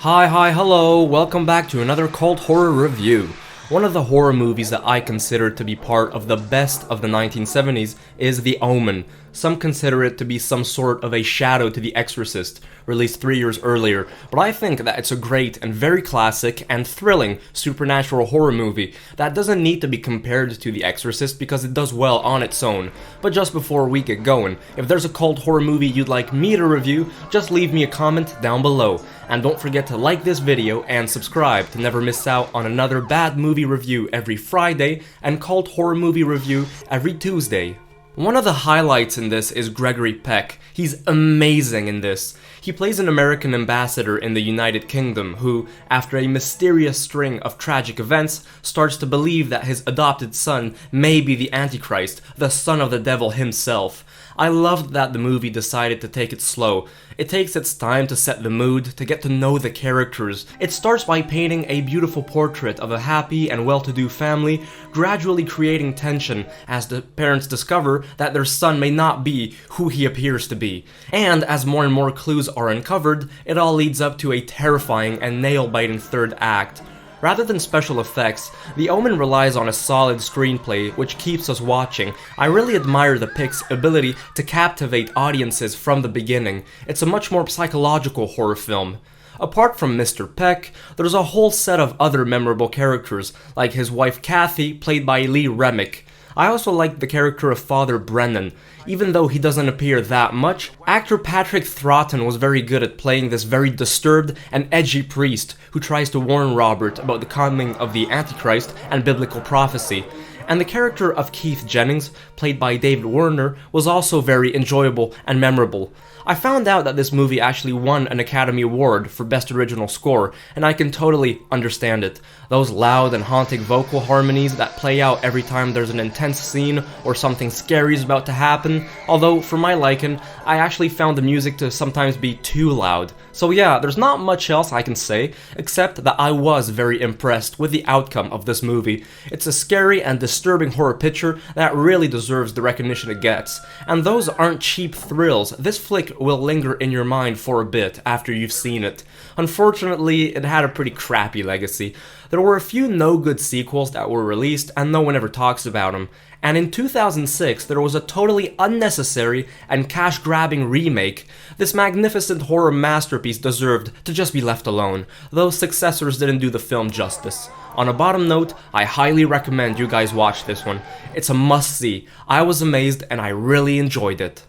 Hello, welcome back to another cult horror review. One of the horror movies that I consider to be part of the best of the 1970s is The Omen. Some consider it to be some sort of a shadow to The Exorcist, released 3 years earlier, but I think that it's a great and very classic and thrilling supernatural horror movie that doesn't need to be compared to The Exorcist because it does well on its own. But just before we get going, if there's a cult horror movie you'd like me to review, just leave me a comment down below. And don't forget to like this video and subscribe to never miss out on another bad movie review every Friday and cult horror movie review every Tuesday. One of the highlights in this is Gregory Peck. He's amazing in this. He plays an American ambassador in the United Kingdom who, after a mysterious string of tragic events, starts to believe that his adopted son may be the Antichrist, the son of the devil himself. I loved that the movie decided to take it slow. It takes its time to set the mood, to get to know the characters. It starts by painting a beautiful portrait of a happy and well-to-do family, gradually creating tension as the parents discover that their son may not be who he appears to be. And as more and more clues are uncovered, it all leads up to a terrifying and nail-biting third act. Rather than special effects, The Omen relies on a solid screenplay which keeps us watching. I really admire the Pick's ability to captivate audiences from the beginning. It's a much more psychological horror film. Apart from Mr. Peck, there's a whole set of other memorable characters, like his wife Kathy, played by Lee Remick. I also like the character of Father Brennan. Even though he doesn't appear that much, actor Patrick Troughton was very good at playing this very disturbed and edgy priest who tries to warn Robert about the coming of the Antichrist and biblical prophecy. And the character of Keith Jennings, played by David Warner, was also very enjoyable and memorable. I found out that this movie actually won an Academy Award for Best Original Score, and I can totally understand it. Those loud and haunting vocal harmonies that play out every time there's an intense scene or something scary is about to happen, although for my liking, I actually found the music to sometimes be too loud. So yeah, there's not much else I can say, except that I was very impressed with the outcome of this movie. It's a scary and disturbing horror picture that really deserves the recognition it gets. And those aren't cheap thrills. This flick will linger in your mind for a bit after you've seen it. Unfortunately, it had a pretty crappy legacy. There were a few no-good sequels that were released and no one ever talks about them. And in 2006, there was a totally unnecessary and cash-grabbing remake. This magnificent horror masterpiece deserved to just be left alone. Those successors didn't do the film justice. On a bottom note, I highly recommend you guys watch this one. It's a must-see. I was amazed and I really enjoyed it.